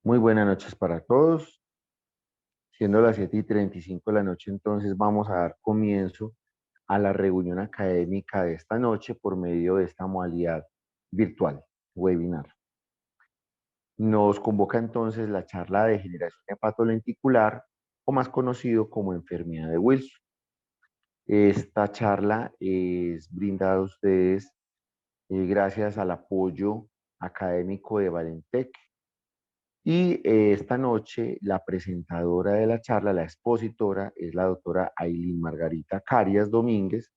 Muy buenas noches para todos. Siendo las 7:35 de la noche, entonces vamos a dar comienzo a la reunión académica de esta noche por medio de esta modalidad virtual, webinar. Nos convoca entonces la charla de degeneración hepatolenticular, o más conocido como enfermedad de Wilson. Esta charla es brindada a ustedes gracias al apoyo académico de Valentec. Y esta noche la presentadora de la charla, la expositora, es la doctora Ailín Margarita Carias Domínguez.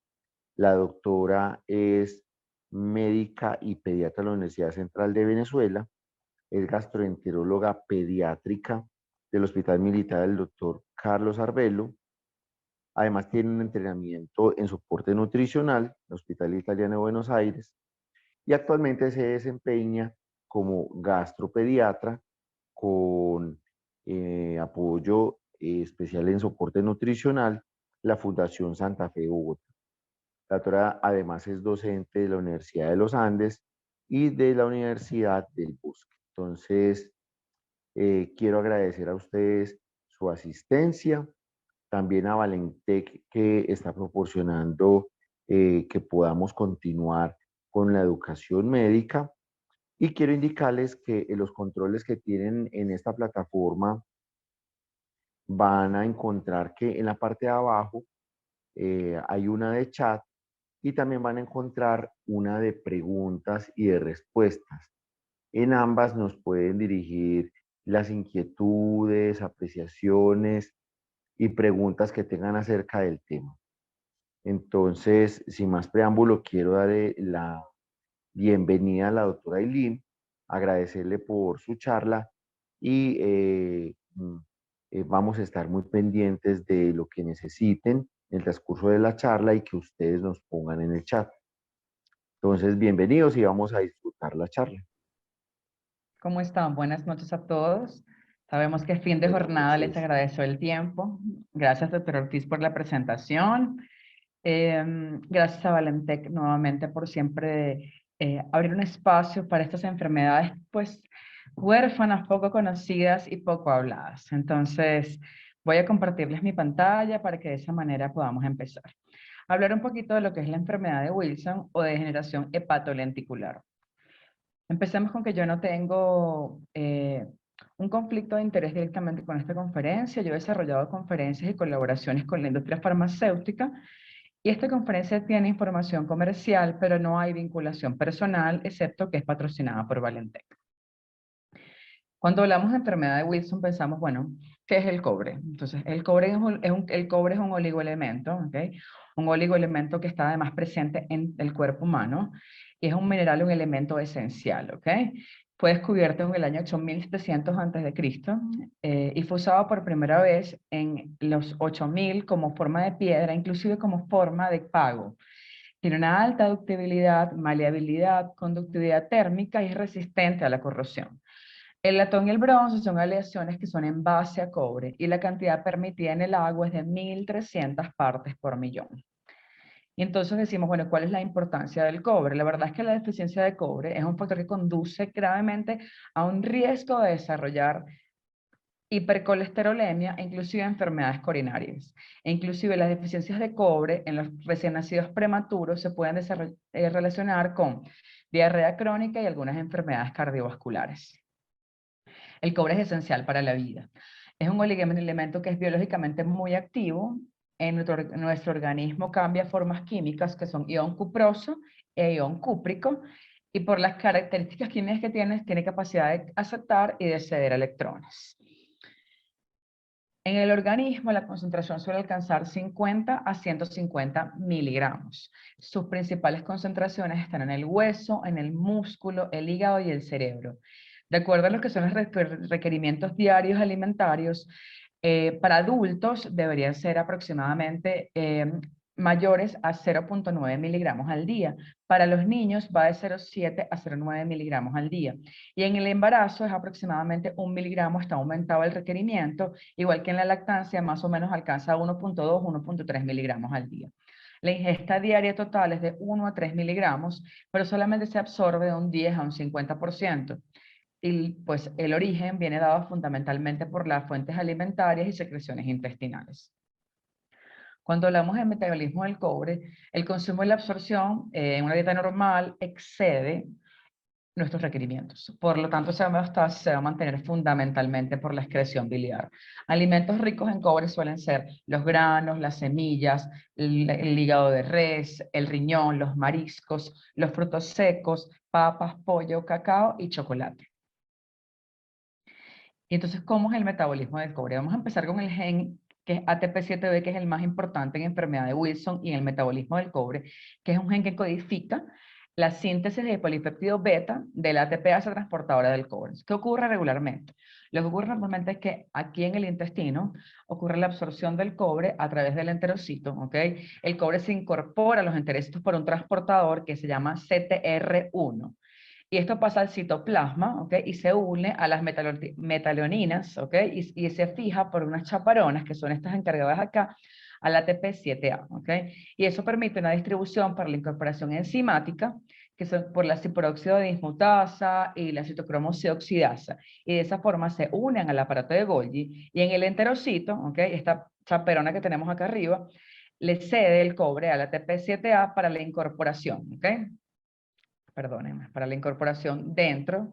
La doctora es médica y pediatra de la Universidad Central de Venezuela, es gastroenteróloga pediátrica del Hospital Militar del doctor Carlos Arbelo. Además tiene un entrenamiento en soporte nutricional en el Hospital Italiano de Buenos Aires y actualmente se desempeña como gastropediatra con apoyo especial en soporte nutricional, la Fundación Santa Fe de Bogotá. La doctora además es docente de la Universidad de los Andes y de la Universidad del Bosque. Entonces, quiero agradecer a ustedes su asistencia, también a Valentec que está proporcionando que podamos continuar con la educación médica. Y quiero indicarles que los controles que tienen en esta plataforma van a encontrar que en la parte de abajo hay una de chat y también van a encontrar una de preguntas y de respuestas. En ambas nos pueden dirigir las inquietudes, apreciaciones y preguntas que tengan acerca del tema. Entonces, sin más preámbulo, quiero darle la bienvenida a la doctora Ailín, agradecerle por su charla y vamos a estar muy pendientes de lo que necesiten en el transcurso de la charla y que ustedes nos pongan en el chat. Entonces, bienvenidos y vamos a disfrutar la charla. ¿Cómo están? Buenas noches a todos. Sabemos que es fin de Buenas jornada, les noches. agradezco el tiempo. Gracias, doctor Ortiz, por la presentación. Gracias a Valentec nuevamente por siempre abrir un espacio para estas enfermedades, pues, huérfanas, poco conocidas y poco habladas. Entonces, voy a compartirles mi pantalla para que de esa manera podamos empezar. Hablar un poquito de lo que es la enfermedad de Wilson o degeneración hepatolenticular. Empecemos con que yo no tengo un conflicto de interés directamente con esta conferencia. Yo he desarrollado conferencias y colaboraciones con la industria farmacéutica y esta conferencia tiene información comercial, pero no hay vinculación personal, excepto que es patrocinada por Valentec. Cuando hablamos de enfermedad de Wilson pensamos, bueno, ¿qué es el cobre? Entonces, el cobre el cobre es un oligoelemento, ¿ok? Un oligoelemento que está además presente en el cuerpo humano y es un mineral, un elemento esencial, ¿ok? Fue descubierto en el año 8700 a.C. Y fue usado por primera vez en los 8000 como forma de piedra, inclusive como forma de pago. Tiene una alta ductibilidad, maleabilidad, conductividad térmica y es resistente a la corrosión. El latón y el bronce son aleaciones que son en base a cobre y la cantidad permitida en el agua es de 1300 partes por millón. Y entonces decimos, bueno, ¿cuál es la importancia del cobre? La verdad es que la deficiencia de cobre es un factor que conduce gravemente a un riesgo de desarrollar hipercolesterolemia e inclusive enfermedades coronarias. E inclusive las deficiencias de cobre en los recién nacidos prematuros se pueden relacionar con diarrea crónica y algunas enfermedades cardiovasculares. El cobre es esencial para la vida. Es un elemento que es biológicamente muy activo. En nuestro organismo cambia formas químicas que son ion cuproso e ion cúprico, y por las características químicas que tiene capacidad de aceptar y de ceder electrones. En el organismo la concentración suele alcanzar 50 a 150 miligramos. Sus principales concentraciones están en el hueso, en el músculo, el hígado y el cerebro. De acuerdo a lo que son los requerimientos diarios alimentarios, para adultos deberían ser aproximadamente mayores a 0,9 miligramos al día. Para los niños va de 0,7 a 0,9 miligramos al día. Y en el embarazo es aproximadamente 1 miligramo, está aumentado el requerimiento, igual que en la lactancia más o menos alcanza 1,2, 1,3 miligramos al día. La ingesta diaria total es de 1 a 3 miligramos, pero solamente se absorbe de un 10 a un 50%. Y pues el origen viene dado fundamentalmente por las fuentes alimentarias y secreciones intestinales. Cuando hablamos del metabolismo del cobre, el consumo y la absorción en una dieta normal excede nuestros requerimientos. Por lo tanto, esa homeostasis se va a mantener fundamentalmente por la excreción biliar. Alimentos ricos en cobre suelen ser los granos, las semillas, el hígado de res, el riñón, los mariscos, los frutos secos, papas, pollo, cacao y chocolate. Y entonces, ¿cómo es el metabolismo del cobre? Vamos a empezar con el gen que es ATP7B, que es el más importante en enfermedad de Wilson y en el metabolismo del cobre, que es un gen que codifica la síntesis de polipéptido beta de la ATPasa transportadora del cobre. ¿Qué ocurre regularmente? Lo que ocurre normalmente es que aquí en el intestino ocurre la absorción del cobre a través del enterocito, ¿ok? El cobre se incorpora a los enterocitos por un transportador que se llama CTR1. Y esto pasa al citoplasma, ¿ok? Y se une a las metaloninas, ¿ok? Y se fija por unas chaperonas, que son estas encargadas acá, al ATP7A, ¿ok? Y eso permite una distribución para la incorporación enzimática, que son por la ciperoxidasa de dismutasa y la citocromosioxidasa. Y de esa forma se unen al aparato de Golgi, y en el enterocito, ¿ok? Esta chaperona que tenemos acá arriba, le cede el cobre al ATP7A para la incorporación, ¿ok? Perdónenme, para la incorporación dentro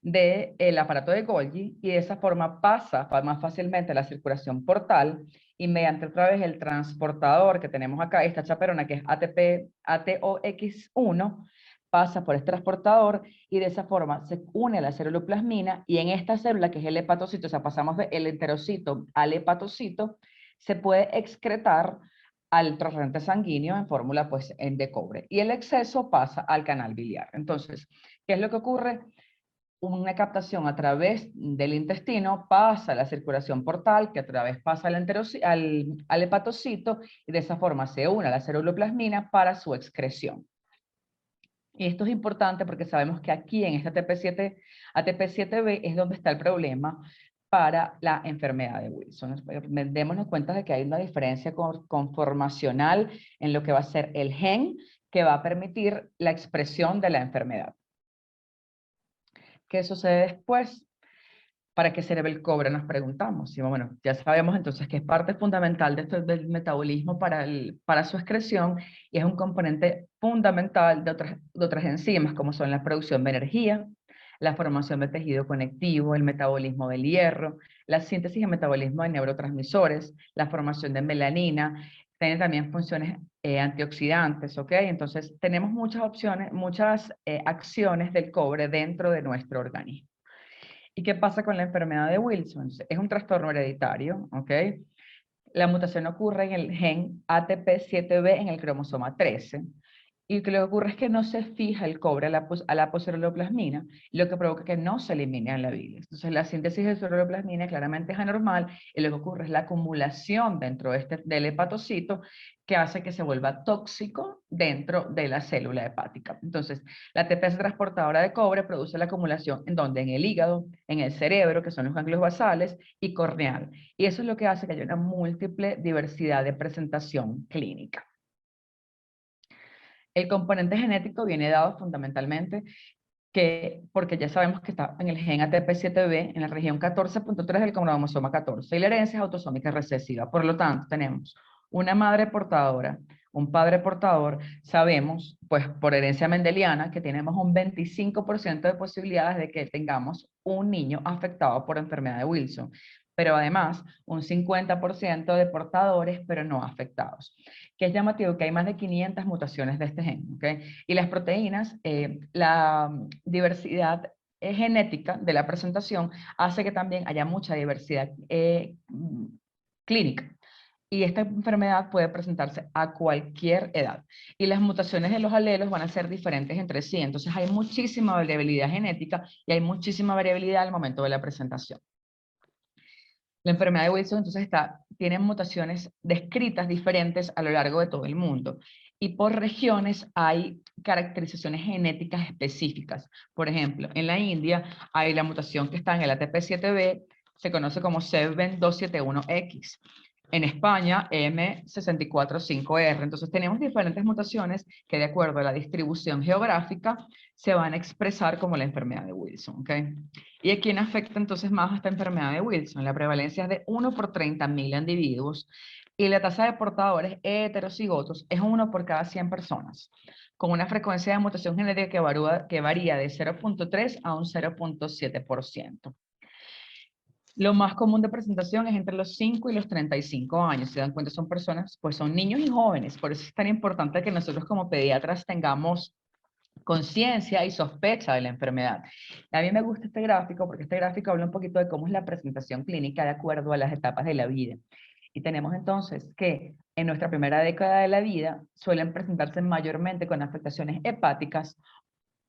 del aparato de Golgi, y de esa forma pasa más fácilmente la circulación portal, y mediante otra vez el transportador que tenemos acá, esta chaperona que es ATOX1, pasa por este transportador y de esa forma se une a la ceruloplasmina, y en esta célula que es el hepatocito, o sea, pasamos del enterocito al hepatocito, se puede excretar al torrente sanguíneo en fórmula pues de cobre, y el exceso pasa al canal biliar. Entonces, ¿qué es lo que ocurre? Una captación a través del intestino pasa a la circulación portal, que a través pasa al hepatocito, y de esa forma se une a la ceruloplasmina para su excreción. Y esto es importante porque sabemos que aquí en este ATP7B es donde está el problema para la enfermedad de Wilson. Démonos cuenta de que hay una diferencia conformacional en lo que va a ser el gen que va a permitir la expresión de la enfermedad. ¿Qué sucede después? ¿Para qué sirve el cobre? Nos preguntamos. Y bueno, ya sabemos entonces que es parte fundamental del metabolismo para su excreción, y es un componente fundamental de otras enzimas, como son la producción de energía, la formación de tejido conectivo, el metabolismo del hierro, la síntesis y metabolismo de neurotransmisores, la formación de melanina. Tiene también funciones antioxidantes, ¿ok? Entonces tenemos muchas opciones, muchas acciones del cobre dentro de nuestro organismo. ¿Y qué pasa con la enfermedad de Wilson? Es un trastorno hereditario, ¿ok? La mutación ocurre en el gen ATP7B en el cromosoma 13. Y lo que ocurre es que no se fija el cobre a la poseroloplasmina, lo que provoca que no se elimine en la bilis. Entonces la síntesis de poseroloplasmina claramente es anormal, y lo que ocurre es la acumulación dentro del hepatocito, que hace que se vuelva tóxico dentro de la célula hepática. Entonces, la ATPasa transportadora de cobre produce la acumulación en donde, en el hígado, en el cerebro, que son los ganglios basales, y corneal. Y eso es lo que hace que haya una múltiple diversidad de presentación clínica. El componente genético viene dado fundamentalmente porque ya sabemos que está en el gen ATP7B, en la región 14.3 del cromosoma 14, y la herencia es autosómica recesiva. Por lo tanto, tenemos una madre portadora, un padre portador. Sabemos, pues por herencia mendeliana, que tenemos un 25% de posibilidades de que tengamos un niño afectado por enfermedad de Wilson, pero además un 50% de portadores pero no afectados. Que es llamativo que hay más de 500 mutaciones de este gen, ¿ok? Y las proteínas, la diversidad genética de la presentación hace que también haya mucha diversidad clínica. Y esta enfermedad puede presentarse a cualquier edad. Y las mutaciones de los alelos van a ser diferentes entre sí. Entonces hay muchísima variabilidad genética y hay muchísima variabilidad al momento de la presentación. La enfermedad de Wilson entonces tiene mutaciones descritas diferentes a lo largo de todo el mundo. Y por regiones hay caracterizaciones genéticas específicas. Por ejemplo, en la India hay la mutación que está en el ATP7B, se conoce como SEVBEN271X. en España, M645R. Entonces tenemos diferentes mutaciones que de acuerdo a la distribución geográfica se van a expresar como la enfermedad de Wilson, ¿ok? ¿Y a quién afecta entonces más esta enfermedad de Wilson? La prevalencia es de 1 por 30.000 individuos y la tasa de portadores heterocigotos es 1 por cada 100 personas, con una frecuencia de mutación genética que varía de 0.3 a un 0.7%. Lo más común de presentación es entre los 5 y los 35 años. Si se dan cuenta, son personas, pues son niños y jóvenes. Por eso es tan importante que nosotros como pediatras tengamos conciencia y sospecha de la enfermedad. A mí me gusta este gráfico porque este gráfico habla un poquito de cómo es la presentación clínica de acuerdo a las etapas de la vida. Y tenemos entonces que en nuestra primera década de la vida suelen presentarse mayormente con afectaciones hepáticas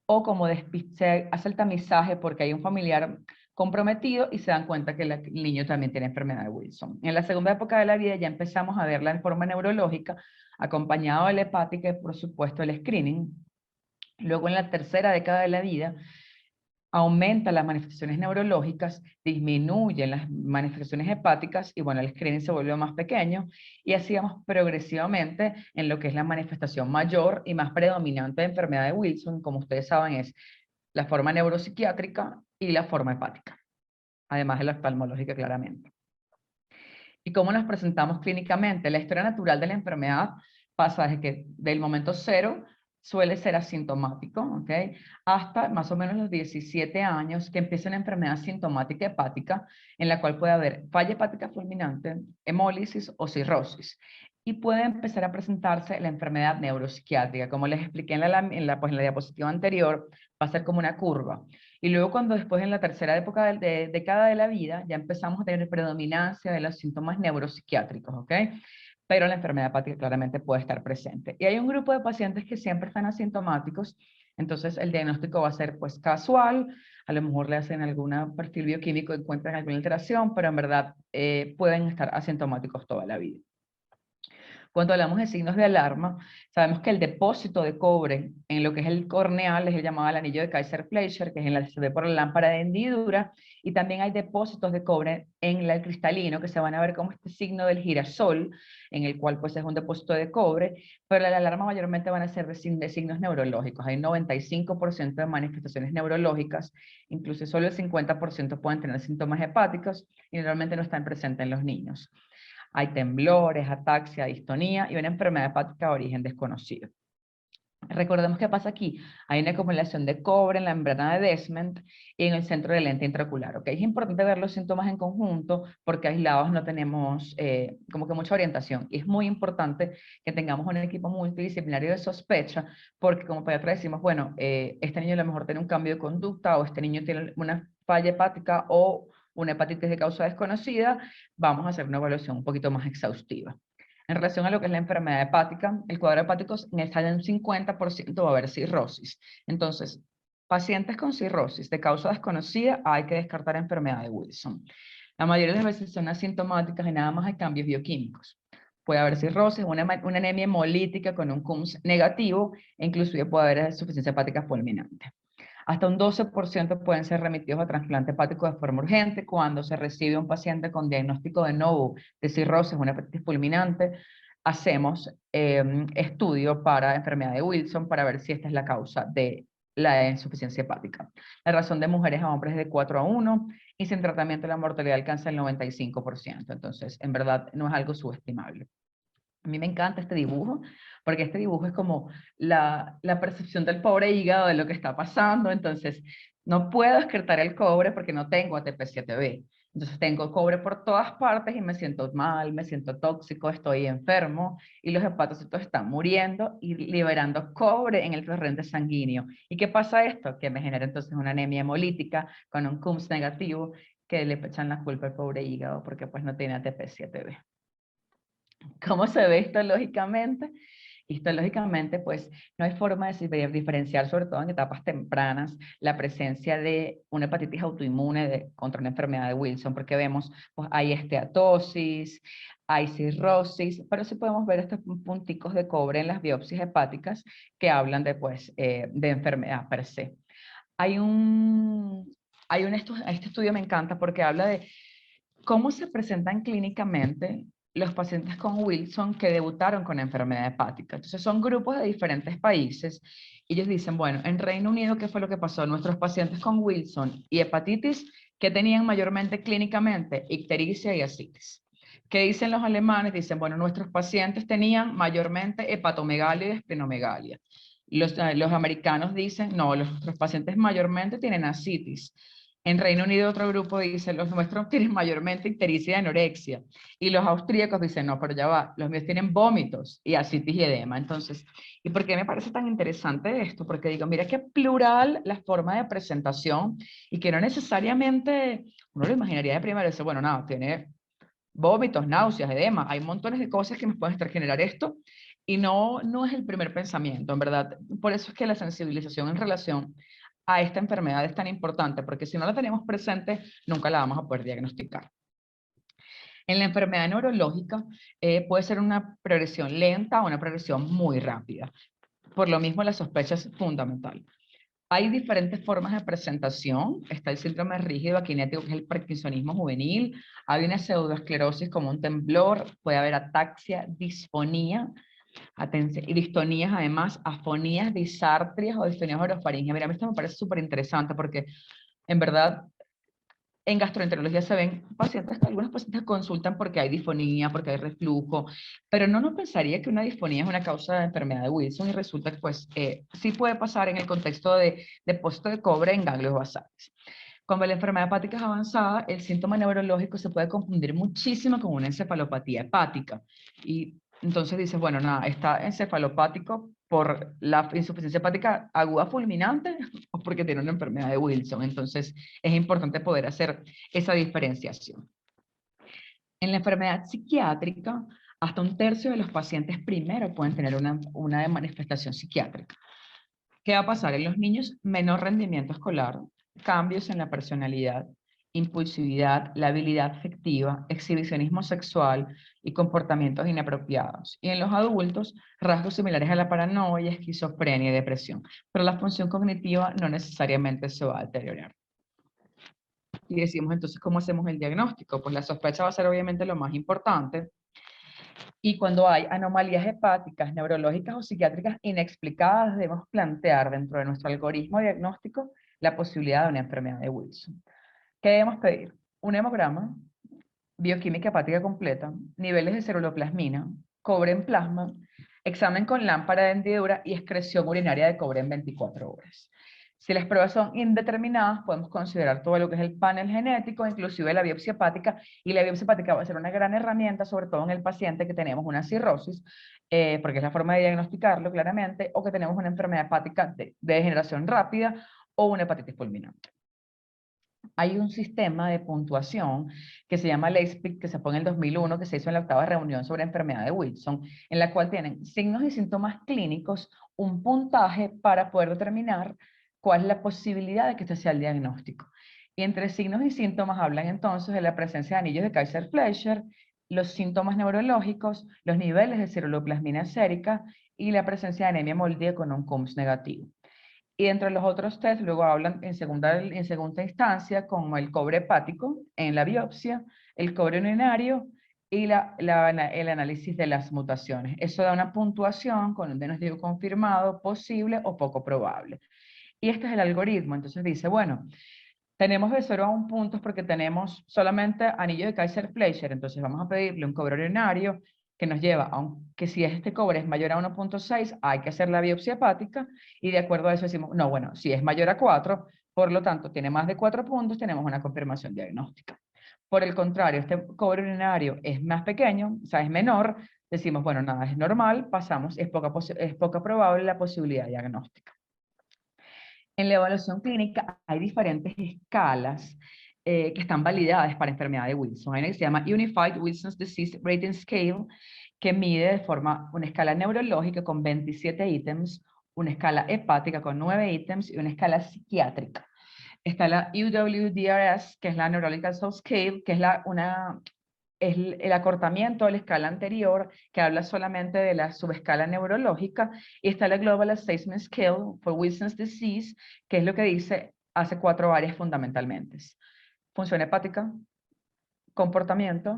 o como se hace el tamizaje porque hay un familiar comprometido y se dan cuenta que el niño también tiene enfermedad de Wilson. En la segunda época de la vida ya empezamos a verla en forma neurológica, acompañado de la hepática y por supuesto el screening. Luego en la tercera década de la vida aumenta las manifestaciones neurológicas, disminuyen las manifestaciones hepáticas y bueno, el screening se vuelve más pequeño y así vamos progresivamente en lo que es la manifestación mayor y más predominante de enfermedad de Wilson, como ustedes saben es la forma neuropsiquiátrica y la forma hepática, además de la oftalmológica claramente. ¿Y cómo nos presentamos clínicamente? La historia natural de la enfermedad pasa desde que del momento cero suele ser asintomático, ¿ok? Hasta más o menos los 17 años que empieza una enfermedad sintomática hepática en la cual puede haber falla hepática fulminante, hemólisis o cirrosis. Y puede empezar a presentarse la enfermedad neuropsiquiátrica. Como les expliqué en la diapositiva anterior, va a ser como una curva. Y luego cuando después en la tercera época de década de la vida ya empezamos a tener predominancia de los síntomas neuropsiquiátricos, ¿ok? Pero la enfermedad hepática claramente puede estar presente. Y hay un grupo de pacientes que siempre están asintomáticos, entonces el diagnóstico va a ser pues casual, a lo mejor le hacen algún perfil bioquímico, encuentran alguna alteración, pero en verdad pueden estar asintomáticos toda la vida. Cuando hablamos de signos de alarma, sabemos que el depósito de cobre en lo que es el corneal es el llamado el anillo de Kaiser-Fleischer, que es en la se ve por la lámpara de hendidura, y también hay depósitos de cobre en el cristalino, que se van a ver como este signo del girasol, en el cual pues es un depósito de cobre, pero la alarma mayormente van a ser de signos neurológicos. Hay 95% de manifestaciones neurológicas, incluso solo el 50% pueden tener síntomas hepáticos y normalmente no están presentes en los niños. Hay temblores, ataxia, distonía y una enfermedad hepática de origen desconocido. Recordemos qué pasa aquí. Hay una acumulación de cobre en la membrana de Descemet y en el centro del lente intraocular. ¿Okay? Es importante ver los síntomas en conjunto porque aislados no tenemos como que mucha orientación. Y es muy importante que tengamos un equipo multidisciplinario de sospecha porque como pediatra decimos, bueno, este niño a lo mejor tiene un cambio de conducta o este niño tiene una falla hepática o una hepatitis de causa desconocida, vamos a hacer una evaluación un poquito más exhaustiva. En relación a lo que es la enfermedad hepática, el cuadro hepático en el 50% va a haber cirrosis. Entonces, pacientes con cirrosis de causa desconocida hay que descartar enfermedad de Wilson. La mayoría de las veces son asintomáticas y nada más hay cambios bioquímicos. Puede haber cirrosis, una anemia hemolítica con un CUMS negativo e inclusive puede haber insuficiencia hepática fulminante. Hasta un 12% pueden ser remitidos a trasplante hepático de forma urgente cuando se recibe un paciente con diagnóstico de novo de cirrosis, una hepatitis fulminante. Hacemos estudio para enfermedad de Wilson para ver si esta es la causa de la insuficiencia hepática. La razón de mujeres a hombres es de 4 a 1 y sin tratamiento la mortalidad alcanza el 95%. Entonces, en verdad, no es algo subestimable. A mí me encanta este dibujo, porque este dibujo es como la percepción del pobre hígado de lo que está pasando. Entonces, no puedo excretar el cobre porque no tengo ATP7B. Entonces, tengo cobre por todas partes y me siento mal, me siento tóxico, estoy enfermo y los hepatocitos están muriendo y liberando cobre en el torrente sanguíneo. ¿Y qué pasa esto? Que me genera entonces una anemia hemolítica con un CUMS negativo que le echan la culpa al pobre hígado porque pues no tiene ATP7B. ¿Cómo se ve histológicamente? Histológicamente, pues no hay forma de diferenciar, sobre todo en etapas tempranas, la presencia de una hepatitis autoinmune contra una enfermedad de Wilson, porque vemos, pues hay esteatosis, hay cirrosis, pero sí podemos ver estos punticos de cobre en las biopsias hepáticas que hablan de, pues, de enfermedad per se. Este estudio me encanta porque habla de cómo se presentan clínicamente los pacientes con Wilson que debutaron con enfermedad hepática. Entonces son grupos de diferentes países. Ellos dicen, bueno, en Reino Unido, ¿qué fue lo que pasó? Nuestros pacientes con Wilson y hepatitis, ¿qué tenían mayormente clínicamente? Ictericia y ascitis. ¿Qué dicen los alemanes? Dicen, bueno, nuestros pacientes tenían mayormente hepatomegalia y esplenomegalia. Los americanos dicen, no, nuestros pacientes mayormente tienen ascitis. En Reino Unido otro grupo dice, los nuestros tienen mayormente ictericia y anorexia. Y los austríacos dicen, no, pero ya va, los míos tienen vómitos y ascitis y edema. Entonces, ¿y por qué me parece tan interesante esto? Porque digo, mira qué plural la forma de presentación y que no necesariamente, uno lo imaginaría de primero, dice, bueno, nada, tiene vómitos, náuseas, edema, hay montones de cosas que nos pueden estar generar esto y no es el primer pensamiento, en verdad. Por eso es que la sensibilización en relación a esta enfermedad es tan importante, porque si no la tenemos presente, nunca la vamos a poder diagnosticar. En la enfermedad neurológica puede ser una progresión lenta o una progresión muy rápida. Por lo mismo, la sospecha es fundamental. Hay diferentes formas de presentación. Está el síndrome rígido akinético, que es el parkinsonismo juvenil. Hay una pseudoesclerosis como un temblor. Puede haber ataxia, disfonía, y distonías además, afonías, disartrias o distonías orofaringeas. Mira, a mí esto me parece súper interesante porque en verdad en gastroenterología se ven pacientes, algunos pacientes consultan porque hay disfonía, porque hay reflujo, pero no pensaría que una disfonía es una causa de enfermedad de Wilson y resulta que pues sí puede pasar en el contexto de depósito de cobre en ganglios basales. Cuando la enfermedad hepática es avanzada, el síntoma neurológico se puede confundir muchísimo con una encefalopatía hepática. Y entonces dices, bueno, nada, está encefalopático por la insuficiencia hepática aguda fulminante o porque tiene una enfermedad de Wilson. Entonces es importante poder hacer esa diferenciación. En la enfermedad psiquiátrica, hasta un tercio de los pacientes primero pueden tener una manifestación psiquiátrica. ¿Qué va a pasar? En los niños, menor rendimiento escolar, cambios en la personalidad, impulsividad, la habilidad afectiva, exhibicionismo sexual y comportamientos inapropiados. Y en los adultos, rasgos similares a la paranoia, esquizofrenia y depresión. Pero la función cognitiva no necesariamente se va a deteriorar. Y decimos entonces, ¿cómo hacemos el diagnóstico? Pues la sospecha va a ser obviamente lo más importante. Y cuando hay anomalías hepáticas, neurológicas o psiquiátricas inexplicadas, debemos plantear dentro de nuestro algoritmo diagnóstico la posibilidad de una enfermedad de Wilson. ¿Qué debemos pedir? Un hemograma, bioquímica hepática completa, niveles de ceruloplasmina, cobre en plasma, examen con lámpara de hendidura y excreción urinaria de cobre en 24 horas. Si las pruebas son indeterminadas, podemos considerar todo lo que es el panel genético, inclusive la biopsia hepática, y la biopsia hepática va a ser una gran herramienta, sobre todo en el paciente que tenemos una cirrosis, porque es la forma de diagnosticarlo claramente, o que tenemos una enfermedad hepática de degeneración rápida o una hepatitis fulminante. Hay un sistema de puntuación que se llama LACEPIC, que se pone en el 2001, que se hizo en la octava reunión sobre enfermedad de Wilson, en la cual tienen signos y síntomas clínicos, un puntaje para poder determinar cuál es la posibilidad de que este sea el diagnóstico. Y entre signos y síntomas hablan entonces de la presencia de anillos de Kaiser-Fleischer, los síntomas neurológicos, los niveles de ceruloplasmina sérica y la presencia de anemia moldia con un CUMS negativo. Y entre los otros test, luego hablan en segunda instancia como el cobre hepático en la biopsia, el cobre urinario y el análisis de las mutaciones. Eso da una puntuación con un diagnóstico confirmado, posible o poco probable. Y este es el algoritmo. Entonces dice, bueno, tenemos de 0 a 1 puntos porque tenemos solamente anillo de Kaiser-Fleischer, entonces vamos a pedirle un cobre urinario que nos lleva a que si este cobre es mayor a 1.6, hay que hacer la biopsia hepática y de acuerdo a eso decimos, no, bueno, si es mayor a 4, por lo tanto tiene más de 4 puntos, tenemos una confirmación diagnóstica. Por el contrario, este cobre urinario es más pequeño, o sea, es menor, decimos, bueno, nada, es normal, pasamos, es poca probable la posibilidad diagnóstica. En la evaluación clínica hay diferentes escalas que están validadas para enfermedad de Wilson. Hay una que se llama Unified Wilson's Disease Rating Scale, que mide de forma una escala neurológica con 27 ítems, una escala hepática con 9 ítems y una escala psiquiátrica. Está la UWDRS, que es la Neurological Subscale, que es es el acortamiento de la escala anterior, que habla solamente de la subescala neurológica, y está la Global Assessment Scale for Wilson's Disease, que es lo que dice, hace 4 áreas fundamentalmente. Función hepática, comportamiento,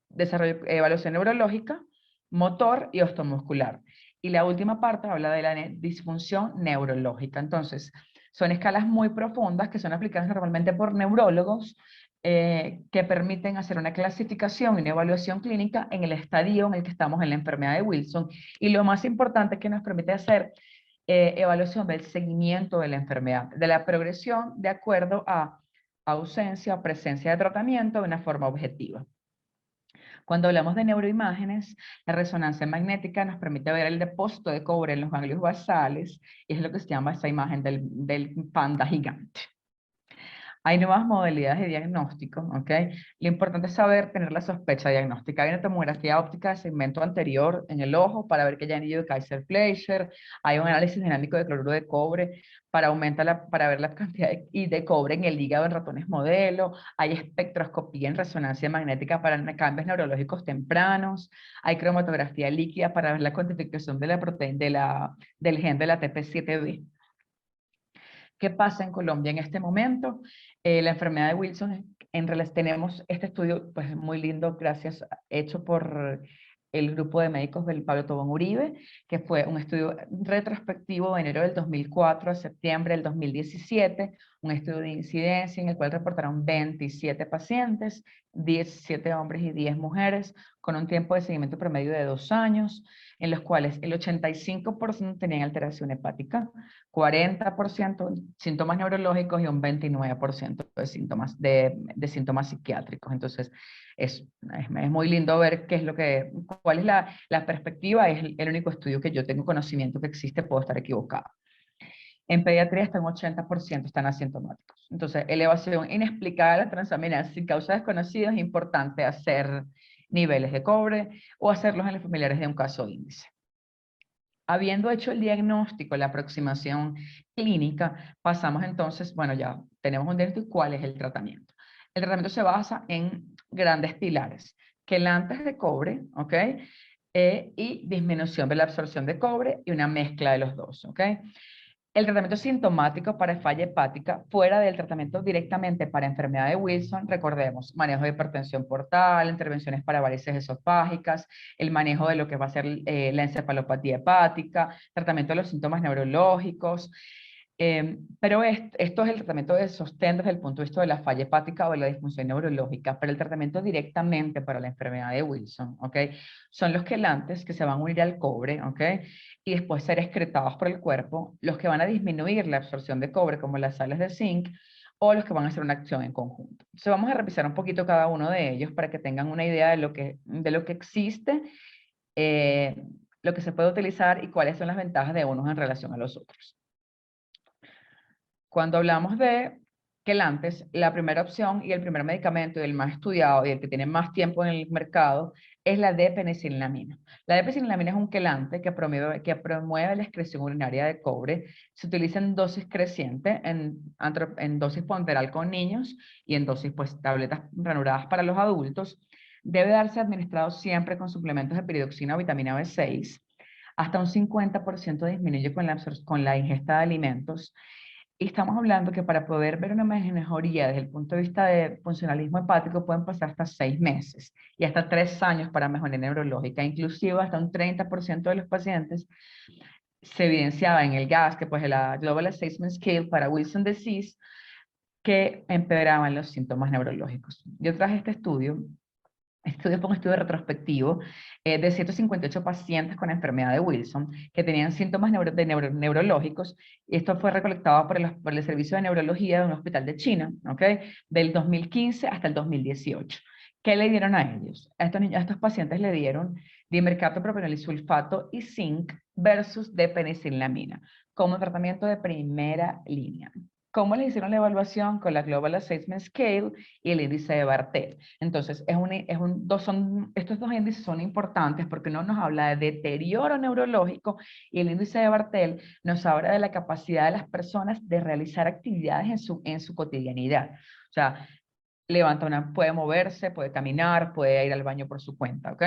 desarrollo, evaluación neurológica, motor y osteomuscular. Y la última parte habla de la disfunción neurológica. Entonces, son escalas muy profundas que son aplicadas normalmente por neurólogos que permiten hacer una clasificación y una evaluación clínica en el estadio en el que estamos en la enfermedad de Wilson. Y lo más importante es que nos permite hacer evaluación del seguimiento de la enfermedad, de la progresión de acuerdo a ausencia o presencia de tratamiento de una forma objetiva. Cuando hablamos de neuroimágenes, la resonancia magnética nos permite ver el depósito de cobre en los ganglios basales, y es lo que se llama esta imagen del panda gigante. Hay nuevas modalidades de diagnóstico, ¿ok? Lo importante es saber tener la sospecha diagnóstica. Hay una tomografía óptica de segmento anterior en el ojo para ver que ya hay anillo de Kaiser-Fleischer. Hay un análisis dinámico de cloruro de cobre para para ver la cantidad de cobre en el hígado en ratones modelo. Hay espectroscopía en resonancia magnética para cambios neurológicos tempranos. Hay cromatografía líquida para ver la cuantificación de la proteína, del gen de la TP7B. ¿Qué pasa en Colombia en este momento? La enfermedad de Wilson, en realidad tenemos este estudio pues muy lindo, gracias, hecho por el grupo de médicos del Pablo Tobón Uribe, que fue un estudio retrospectivo de enero del 2004 a septiembre del 2017, un estudio de incidencia en el cual reportaron 27 pacientes, 17 hombres y 10 mujeres, con un tiempo de seguimiento promedio de 2 años, en los cuales el 85% tenían alteración hepática, 40% síntomas neurológicos y un 29% de síntomas psiquiátricos. Entonces, es muy lindo ver qué es cuál es la perspectiva. Es el único estudio que yo tengo conocimiento que existe, puedo estar equivocada. En pediatría hasta un 80% están asintomáticos. Entonces, elevación inexplicada de la transaminasa sin causa desconocida, es importante hacer niveles de cobre o hacerlos en los familiares de un caso índice. Habiendo hecho el diagnóstico, la aproximación clínica, pasamos entonces, bueno, ya tenemos un diagnóstico, ¿cuál es el tratamiento? El tratamiento se basa en grandes pilares: quelantes de cobre, ¿ok? Y disminución de la absorción de cobre y una mezcla de los dos, ¿ok? El tratamiento sintomático para falla hepática, fuera del tratamiento directamente para enfermedad de Wilson, recordemos, manejo de hipertensión portal, intervenciones para varices esofágicas, el manejo de lo que va a ser la encefalopatía hepática, tratamiento de los síntomas neurológicos. Pero esto es el tratamiento de sostén desde el punto de vista de la falla hepática o de la disfunción neurológica, pero el tratamiento directamente para la enfermedad de Wilson, ¿ok? Son los quelantes que se van a unir al cobre, ¿ok? Y después ser excretados por el cuerpo, los que van a disminuir la absorción de cobre, como las sales de zinc, o los que van a hacer una acción en conjunto. Entonces vamos a revisar un poquito cada uno de ellos para que tengan una idea de lo que existe, lo que se puede utilizar y cuáles son las ventajas de unos en relación a los otros. Cuando hablamos de quelantes, la primera opción y el primer medicamento y el más estudiado y el que tiene más tiempo en el mercado es la D-penicilinamina. La D-penicilinamina es un quelante que promueve la excreción urinaria de cobre. Se utiliza en dosis creciente, en dosis ponderal con niños y en dosis, pues, tabletas ranuradas para los adultos. Debe darse administrado siempre con suplementos de piridoxina o vitamina B6. Hasta un 50% disminuye con la ingesta de alimentos. Y estamos hablando que para poder ver una mejoría desde el punto de vista de funcionalismo hepático pueden pasar hasta 6 meses y hasta 3 años para mejoría neurológica. Inclusive hasta un 30% de los pacientes se evidenciaba en el GAS, que pues la Global Assessment Scale para Wilson Disease, que empeoraban los síntomas neurológicos. Yo traje este estudio fue un estudio retrospectivo de 158 pacientes con enfermedad de Wilson que tenían síntomas neurológicos. Y esto fue recolectado por el Servicio de Neurología de un hospital de China, ¿ok? Del 2015 hasta el 2018. ¿Qué le dieron a ellos? A estos pacientes le dieron dimercato, propanol y sulfato y zinc versus D-penicilamina como tratamiento de primera línea. ¿Cómo les hicieron la evaluación? Con la Global Assessment Scale y el índice de Barthel. Entonces, estos dos índices son importantes porque uno nos habla de deterioro neurológico y el índice de Barthel nos habla de la capacidad de las personas de realizar actividades en su cotidianidad. O sea, puede moverse, puede caminar, puede ir al baño por su cuenta, ¿ok?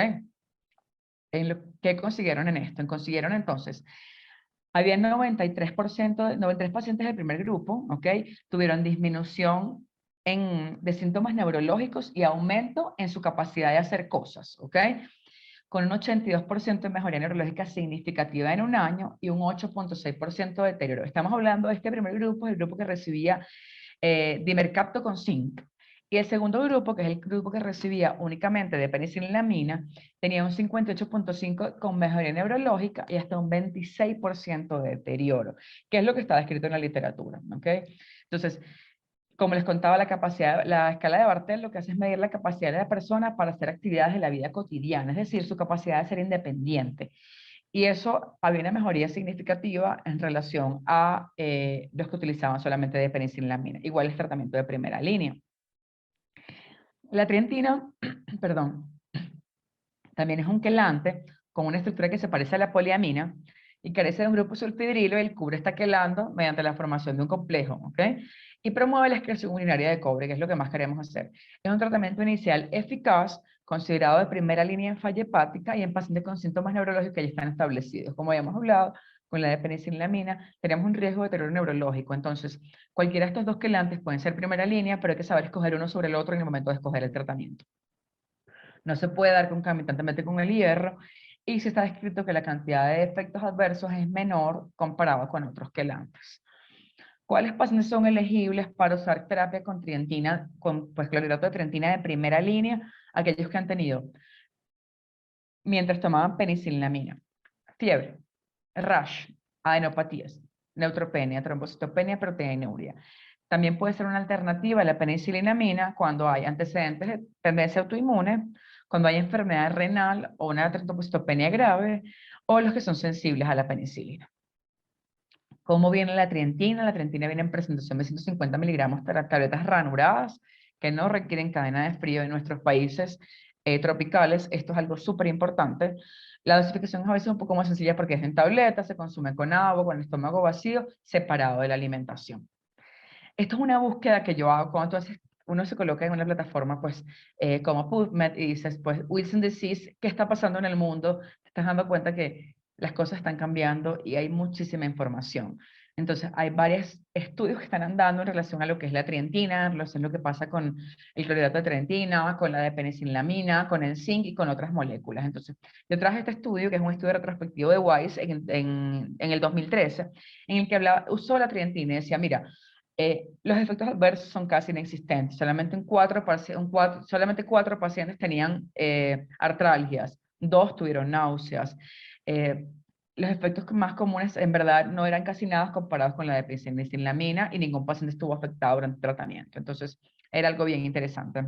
¿Qué consiguieron en esto? Consiguieron entonces, había 93 pacientes del primer grupo, ¿ok? Tuvieron disminución de síntomas neurológicos y aumento en su capacidad de hacer cosas, ¿ok? Con un 82% de mejoría neurológica significativa en un año y un 8,6% de deterioro. Estamos hablando de este primer grupo, el grupo que recibía dimercapto con zinc. Y el segundo grupo, que es el grupo que recibía únicamente de penicilinamina, tenía un 58,5 con mejoría neurológica y hasta un 26% de deterioro, que es lo que está descrito en la literatura, ¿ok? Entonces, como les contaba, la escala de Bartel lo que hace es medir la capacidad de la persona para hacer actividades de la vida cotidiana, es decir, su capacidad de ser independiente. Y eso había una mejoría significativa en relación a los que utilizaban solamente de penicilinamina. Igual es tratamiento de primera línea. La trientina, perdón, también es un quelante con una estructura que se parece a la poliamina y carece de un grupo sulfidrilo y el cubre está quelando mediante la formación de un complejo, ¿ok? Y promueve la excreción urinaria de cobre, que es lo que más queremos hacer. Es un tratamiento inicial eficaz, considerado de primera línea en falla hepática y en pacientes con síntomas neurológicos que ya están establecidos. Como habíamos hablado, con la de penicilinamina tenemos un riesgo de deterioro neurológico. Entonces, cualquiera de estos dos quelantes pueden ser primera línea, pero hay que saber escoger uno sobre el otro en el momento de escoger el tratamiento. No se puede dar concomitantemente con el hierro y se está descrito que la cantidad de efectos adversos es menor comparado con otros quelantes. ¿Cuáles pacientes son elegibles para usar terapia con trientina, con pues, clorhidrato de trientina de primera línea? Aquellos que han tenido, mientras tomaban penicilinamina, fiebre, rash, adenopatías, neutropenia, trombocitopenia, proteinuria. También puede ser una alternativa a la penicilinamina cuando hay antecedentes de tendencia autoinmune, cuando hay enfermedad renal o una trombocitopenia grave, o los que son sensibles a la penicilina. ¿Cómo viene la trientina? La trientina viene en presentación de 150 miligramos de tabletas ranuradas que no requieren cadena de frío en nuestros países tropicales. Esto es algo súper importante. La dosificación es a veces un poco más sencilla porque es en tabletas, se consume con agua, con el estómago vacío, separado de la alimentación. Esto es una búsqueda que yo hago cuando uno se coloca en una plataforma pues, como PubMed y dices, pues, Wilson Disease, ¿qué está pasando en el mundo? Te estás dando cuenta que las cosas están cambiando y hay muchísima información. Entonces, hay varios estudios que están andando en relación a lo que es la trientina, en relación a lo que pasa con el clorhidrato de trientina, con la de penicilinamina, con el zinc y con otras moléculas. Entonces, yo traje este estudio, que es un estudio retrospectivo de Weiss en el 2013, en el que usó la trientina y decía, mira, los efectos adversos son casi inexistentes. Solamente cuatro pacientes tenían artralgias, 2 tuvieron náuseas. Eh, los efectos más comunes en verdad no eran casi nada comparados con la de penicilinamina y ningún paciente estuvo afectado durante el tratamiento. Entonces, era algo bien interesante.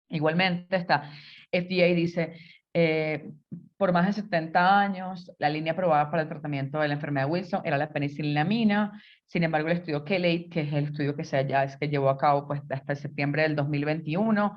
Igualmente, esta FDA dice, eh, por más de 70 años, la línea aprobada para el tratamiento de la enfermedad de Wilson era la penicilinamina. Sin embargo, el estudio Kelate, que es el estudio que llevó a cabo pues, hasta septiembre del 2021,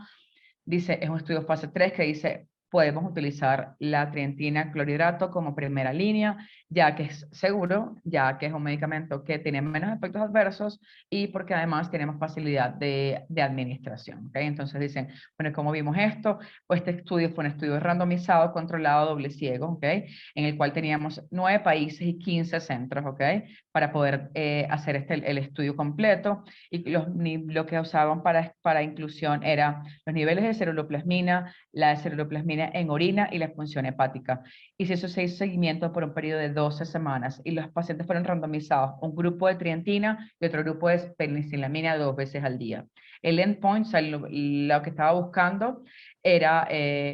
dice, es un estudio fase 3 que dice, podemos utilizar la trientina clorhidrato como primera línea, ya que es seguro, ya que es un medicamento que tiene menos efectos adversos y porque además tenemos facilidad de administración. ¿Okay? Entonces dicen, bueno, ¿cómo vimos esto? Pues este estudio fue un estudio randomizado, controlado, doble ciego, ¿okay? En el cual teníamos 9 países y 15 centros, ¿okay? Para poder hacer el estudio completo y lo que usaban para inclusión era los niveles de ceruloplasmina, la ceruloplasmina en orina y la función hepática. Y si eso se hizo seguimiento por un periodo de 12 semanas y los pacientes fueron randomizados, un grupo de trientina y otro grupo de penicilamina 2 veces al día. El endpoint, o sea, lo que estaba buscando era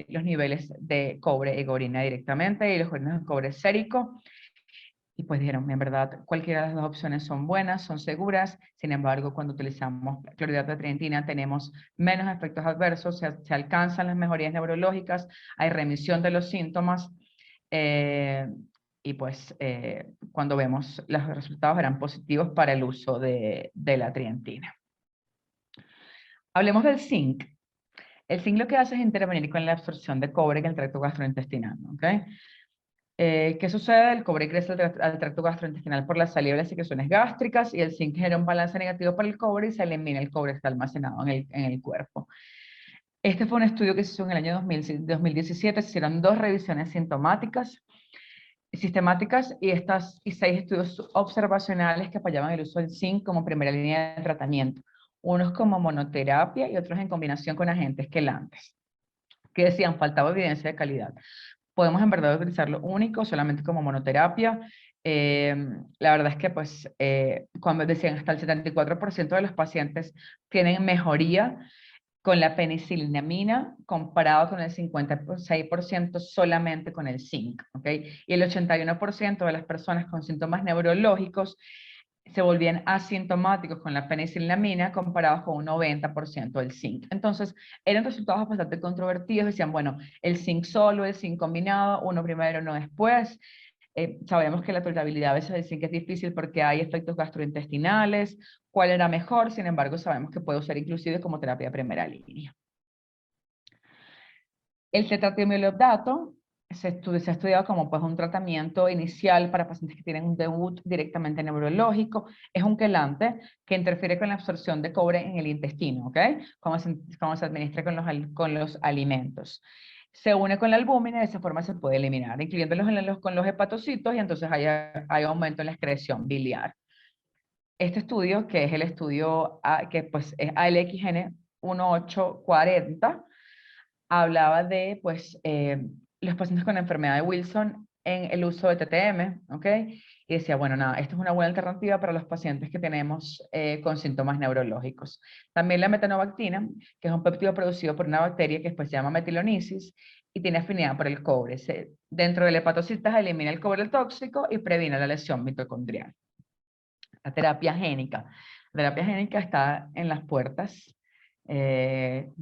los niveles de cobre en orina directamente y los niveles de cobre sérico. Y pues dijeron, en verdad, cualquiera de las dos opciones son buenas, son seguras. Sin embargo, cuando utilizamos clorhidrato de trientina tenemos menos efectos adversos, se alcanzan las mejorías neurológicas, hay remisión de los síntomas. eh, y pues cuando vemos los resultados eran positivos para el uso de la trientina. Hablemos del zinc. El zinc lo que hace es intervenir con la absorción de cobre en el tracto gastrointestinal. ¿Okay? ¿Qué sucede? El cobre ingresa al tracto gastrointestinal por la saliva y las secreciones gástricas y el zinc genera un balance negativo para el cobre y se elimina el cobre que está almacenado en el cuerpo. Este fue un estudio que se hizo en el año 2017, se hicieron 2 revisiones sistemáticas y 6 estudios observacionales que apoyaban el uso del zinc como primera línea de tratamiento. unos como monoterapia y otros en combinación con agentes quelantes, que decían faltaba evidencia de calidad. Podemos en verdad utilizarlo único, solamente como monoterapia. La verdad es que pues cuando decían hasta el 74% de los pacientes tienen mejoría con la penicilinamina comparado con el 56% solamente con el zinc, ¿ok? Y el 81% de las personas con síntomas neurológicos se volvían asintomáticos con la penicilinamina comparados con un 90% del zinc. Entonces, eran resultados bastante controvertidos. Decían, bueno, el zinc solo, el zinc combinado, uno primero, uno después. Sabemos que la tolerabilidad a veces del zinc es difícil porque hay efectos gastrointestinales. ¿Cuál era mejor? Sin embargo, sabemos que puede usar inclusive como terapia de primera línea. El tetraetilenoldato se ha estudiado como pues, un tratamiento inicial para pacientes que tienen un debut directamente neurológico. Es un quelante que interfiere con la absorción de cobre en el intestino, ¿ok? Cómo se administra con los alimentos. Se une con la albúmina y de esa forma se puede eliminar, incluyéndolos con los hepatocitos, y entonces hay aumento en la excreción biliar. Este estudio, que es el estudio que pues, es ALXN 1840, hablaba de pues, los pacientes con enfermedad de Wilson en el uso de TTM, ¿ok? Y decía, bueno, nada, esto es una buena alternativa para los pacientes que tenemos con síntomas neurológicos. También la metanobactina, que es un péptido producido por una bacteria que después se llama metilonisis y tiene afinidad por el cobre. Dentro del hepatocitas elimina el cobre tóxico y previene la lesión mitocondrial. La terapia génica. La terapia génica está en las puertas. En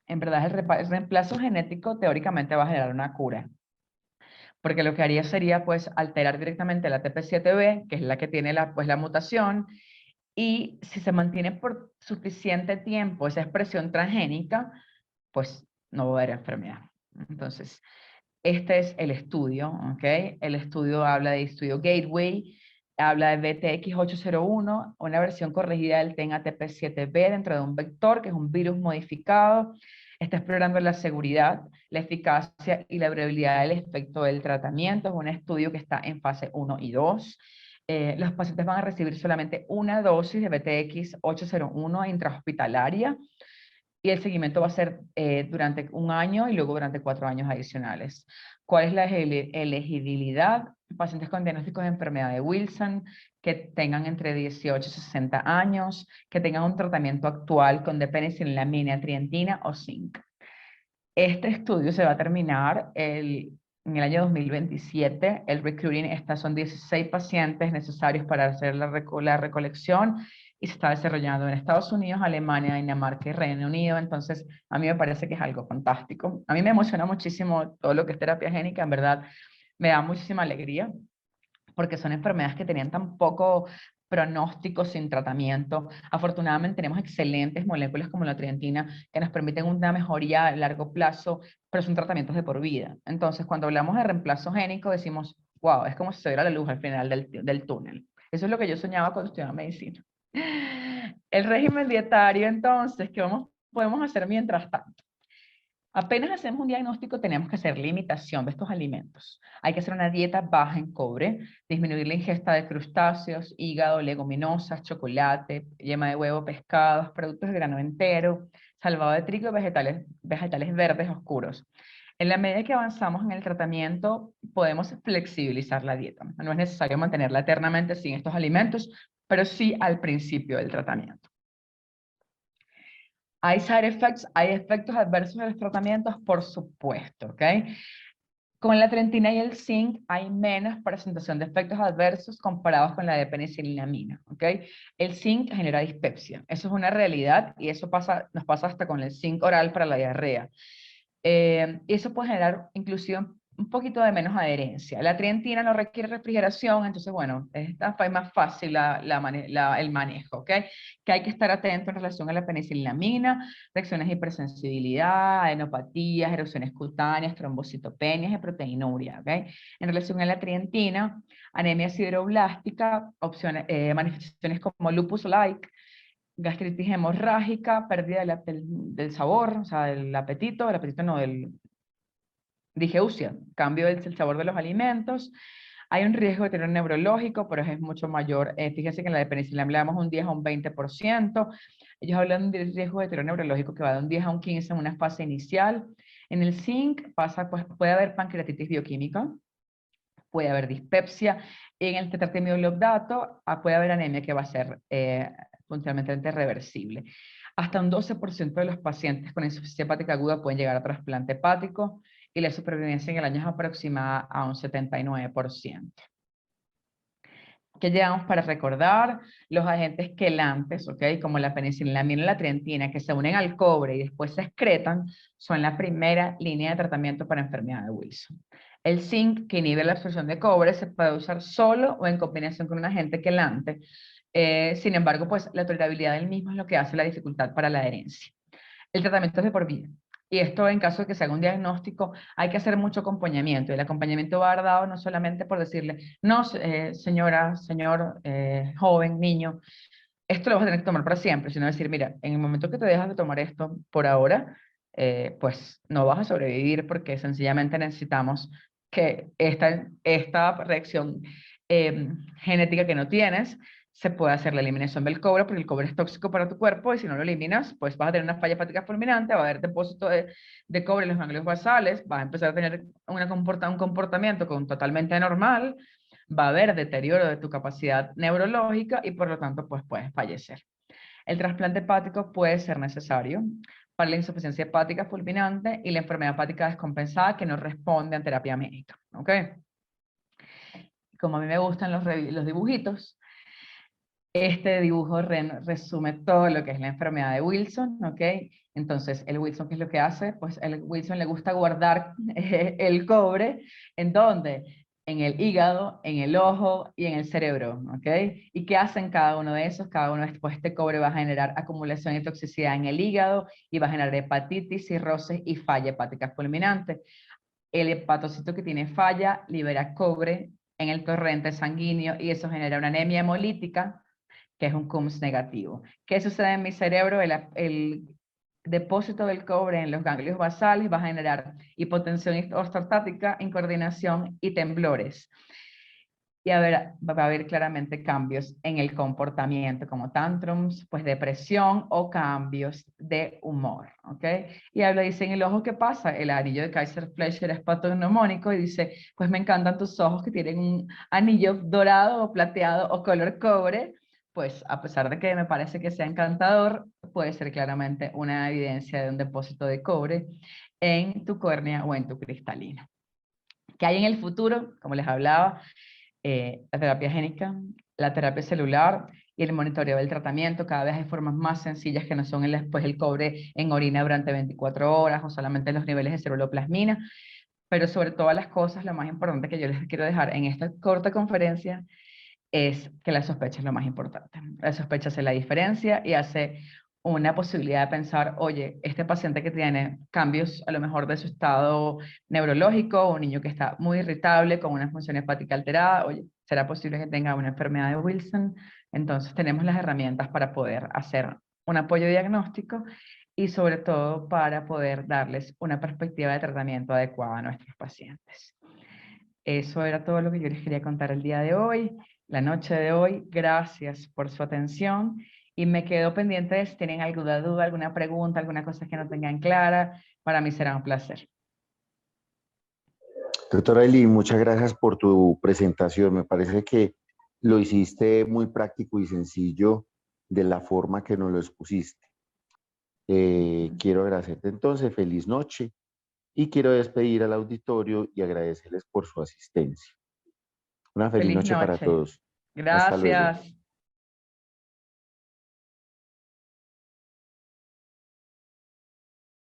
verdad, el reemplazo genético teóricamente va a generar una cura, porque lo que haría sería pues alterar directamente la TP7B, que es la que tiene la mutación, y si se mantiene por suficiente tiempo esa expresión transgénica, pues no va a haber enfermedad. Entonces, este es el estudio, ¿ok? El estudio habla de estudio Gateway, habla de BTX-801, una versión corregida del TEN-ATP7B dentro de un vector, que es un virus modificado. Está explorando la seguridad, la eficacia y la durabilidad del efecto del tratamiento. Es un estudio que está en fase 1 y 2. Los pacientes van a recibir solamente una dosis de BTX-801 intrahospitalaria y el seguimiento va a ser durante un año y luego durante 4 años adicionales. ¿Cuál es la elegibilidad? Pacientes con diagnósticos de enfermedad de Wilson, que tengan entre 18 y 60 años, que tengan un tratamiento actual con penicillamina, trientina o zinc. Este estudio se va a terminar en el año 2027. El recruiting, estas son 16 pacientes necesarios para hacer la recolección y se está desarrollando en Estados Unidos, Alemania, Dinamarca y Reino Unido. Entonces, a mí me parece que es algo fantástico. A mí me emociona muchísimo todo lo que es terapia génica, en verdad me da muchísima alegría porque son enfermedades que tenían tan poco pronóstico sin tratamiento. Afortunadamente tenemos excelentes moléculas como la trientina que nos permiten una mejoría a largo plazo, pero son tratamientos de por vida. Entonces, cuando hablamos de reemplazo génico, decimos, wow, es como si se viera la luz al final del túnel. Eso es lo que yo soñaba cuando estudiaba medicina. El régimen dietario, entonces, ¿qué podemos hacer mientras tanto? Apenas hacemos un diagnóstico, tenemos que hacer limitación de estos alimentos. Hay que hacer una dieta baja en cobre, disminuir la ingesta de crustáceos, hígado, leguminosas, chocolate, yema de huevo, pescados, productos de grano entero, salvado de trigo y vegetales verdes oscuros. En la medida que avanzamos en el tratamiento, podemos flexibilizar la dieta. No es necesario mantenerla eternamente sin estos alimentos, pero sí al principio del tratamiento. ¿Hay side effects? ¿Hay efectos adversos de los tratamientos? Por supuesto, ¿ok? Con la trientina y el zinc hay menos presentación de efectos adversos comparados con la de penicillinamina, ¿ok? El zinc genera dispepsia, eso es una realidad y eso nos pasa hasta con el zinc oral para la diarrea. Y eso puede generar inclusive un poquito de menos adherencia. La trientina no requiere refrigeración, entonces, bueno, es más fácil el manejo, ¿ok? Que hay que estar atento en relación a la penicillamina, reacciones de hipersensibilidad, adenopatías, erupciones cutáneas, trombocitopenias y proteinuria, ¿ok? En relación a la trientina, anemia sideroblástica, manifestaciones como lupus-like, gastritis hemorrágica, pérdida del sabor, o sea, del apetito no, digeusia, cambio del sabor de los alimentos, Hay un riesgo de deterioro neurológico, pero es mucho mayor. Fíjense que en la de penicilina hablamos un 10 a un 20%. Ellos hablan de riesgo de deterioro neurológico que va de un 10 a un 15 en una fase inicial. En el zinc pasa, pues, puede haber pancreatitis bioquímica, puede haber dispepsia. En el tetractamiolobdato puede haber anemia que va a ser funcionalmente reversible. Hasta un 12% de los pacientes con insuficiencia hepática aguda pueden llegar a trasplante hepático y la supervivencia en el año es aproximada a un 79%. ¿Qué llevamos para recordar? Los agentes quelantes, ¿ok? Como la penicilinamida y la trientina, que se unen al cobre y después se excretan, son la primera línea de tratamiento para enfermedad de Wilson. El zinc, que inhibe la absorción de cobre, se puede usar solo o en combinación con un agente quelante. Sin embargo, pues la tolerabilidad del mismo es lo que hace la dificultad para la adherencia. El tratamiento es de por vida. Y esto en caso de que se haga un diagnóstico, hay que hacer mucho acompañamiento. Y el acompañamiento va a dar dado no solamente por decirle, no, señora, señor, joven, niño, esto lo vas a tener que tomar para siempre, sino decir, mira, en el momento que te dejas de tomar esto por ahora, pues no vas a sobrevivir porque sencillamente necesitamos que esta reacción genética que no tienes se pueda hacer la eliminación del cobre, porque el cobre es tóxico para tu cuerpo y si no lo eliminas, pues vas a tener una falla hepática fulminante, va a haber depósito de cobre en los ganglios basales, vas a empezar a tener un comportamiento totalmente anormal, va a haber deterioro de tu capacidad neurológica y por lo tanto pues puedes fallecer. El trasplante hepático puede ser necesario para la insuficiencia hepática fulminante y la enfermedad hepática descompensada que no responde a terapia médica. ¿Ok? Como a mí me gustan los dibujitos, este dibujo resume todo lo que es la enfermedad de Wilson, ¿ok? Entonces, el Wilson, ¿qué es lo que hace? Pues el Wilson le gusta guardar el cobre, ¿en dónde? En el hígado, en el ojo y en el cerebro, ¿ok? ¿Y qué hacen cada uno de esos? Cada uno de estos, pues este cobre va a generar acumulación y toxicidad en el hígado y va a generar hepatitis, cirrosis y falla hepática fulminante. El hepatocito que tiene falla libera cobre en el torrente sanguíneo y eso genera una anemia hemolítica, que es un CUMS negativo. ¿Qué sucede en mi cerebro? El depósito del cobre en los ganglios basales va a generar hipotensión ortostática, incoordinación y temblores. Y va a haber claramente cambios en el comportamiento, como tantrums, pues depresión o cambios de humor, ¿ok? Y dice, en el ojo, ¿qué pasa? El anillo de Kaiser-Fleischer es patognomónico y dice, pues me encantan tus ojos que tienen un anillo dorado o plateado o color cobre, pues a pesar de que me parece que sea encantador, puede ser claramente una evidencia de un depósito de cobre en tu córnea o en tu cristalina. ¿Qué hay en el futuro? Como les hablaba, la terapia génica, la terapia celular y el monitoreo del tratamiento. Cada vez hay formas más sencillas que no son el cobre en orina durante 24 horas o solamente los niveles de ceruloplasmina. Pero sobre todas las cosas, lo más importante que yo les quiero dejar en esta corta conferencia es que la sospecha es lo más importante. La sospecha hace la diferencia y hace una posibilidad de pensar, oye, este paciente que tiene cambios a lo mejor de su estado neurológico, un niño que está muy irritable, con una función hepática alterada, oye, ¿será posible que tenga una enfermedad de Wilson? Entonces tenemos las herramientas para poder hacer un apoyo diagnóstico y sobre todo para poder darles una perspectiva de tratamiento adecuada a nuestros pacientes. Eso era todo lo que yo les quería contar el día de hoy, la noche de hoy. Gracias por su atención y me quedo pendiente de si tienen alguna duda, alguna pregunta, alguna cosa que no tengan clara. Para mí será un placer. Doctora Eli, muchas gracias por tu presentación. Me parece que lo hiciste muy práctico y sencillo de la forma que nos lo expusiste. Quiero agradecerte entonces, feliz noche, y quiero despedir al auditorio y agradecerles por su asistencia. Una feliz Feliz noche para noche. todos. Hasta luego. Gracias.